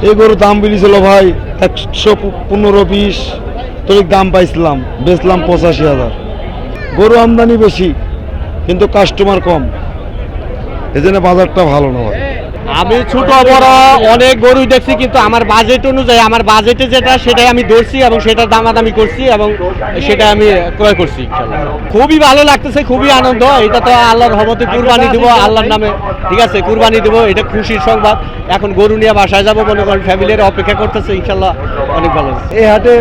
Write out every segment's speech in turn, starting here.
এই গরুর দাম বলেছিল ভাই 115-20, তৈরি দাম পাইছিলাম, বেচলাম 85,000। গরু আমদানি বেশি কিন্তু কাস্টমার কম, এজন্য বাজারটা ভালো না ভাই। আমি ছোট বড় অনেক গরু দেখছি, কিন্তু আমার বাজেট অনুযায়ী আমার বাজেটে যেটা সেটাই আমি ধরছি এবং সেটার দামাদামি করছি এবং সেটা আমি ক্রয় করছি। খুবই ভালো লাগতেছে, খুবই আনন্দ। এটা তো আল্লাহর রহমতে কুরবানি দিব আল্লাহর নামে, ঠিক আছে, কুরবানি দেবো, এটা খুশির সংবাদ। এখন গরু নিয়ে বাসায় যাবো, মনে করেন ফ্যামিলির অপেক্ষা করতেছে, ইনশাল্লাহ অনেক ভালো। এই হাটে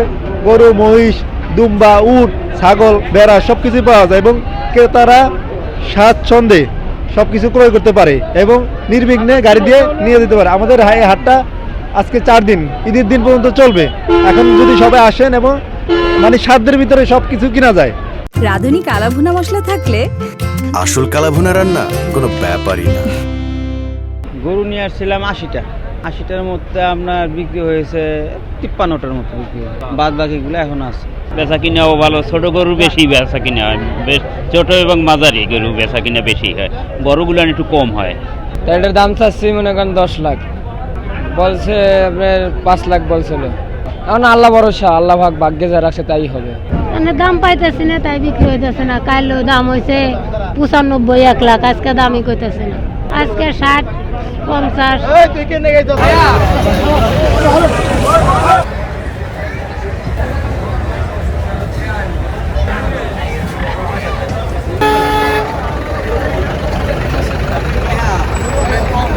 গরু, মহিষ, দুম্বা, উট, ছাগল, ভেড়া সবকিছু পাওয়া যায় এবং ক্রেতারা স্বাচ্ছন্দ্যে সবকিছু ক্রয় করতে পারে এবং নির্বিঘ্নে গাড়ি দিয়ে নিয়ে যেতে পারে। আমাদের এই হাটটা আজকে 4 দিন, ঈদের দিন পর্যন্ত চলবে। এখন যদি সবাই আসেন এবং মানে সাধ্যের ভিতরে সবকিছু কিনা যায়। রাঁধুনি কালাভুনা মশলা থাকলে আসল কালাভুনা রান্না কোনো ব্যাপারই না। গরু নিয়ে আসছিলাম 80টার মধ্যে আপনার বিক্রি হয়েছে 53টার মতো বিক্রি হয়েছে, বাদ বাকিগুলো এখন আছে। বেচা কিনাও ভালো, ছোট গরু বেশি বেচা কিনা হয়, বেশ ছোট এবং মাঝারি গরু বেচা কিনা বেশি হয়, বড়গুলো একটু কম হয়। এটার দাম চাচ্ছি মনে করেন 10 লাখ, বলছে আপনার 5 লাখ বলছিল। এখন আল্লাহ ভরসা, আল্লাহ ভাগ্যে যা রাখছে তাই হবে। দাম পাইতেছি না তাই বিক্রি হইতেছে না। কাইলেও দাম হয়েছে 95, 1 লাখ, আজকে দামই কইতেছে না। আজকে 60, 50।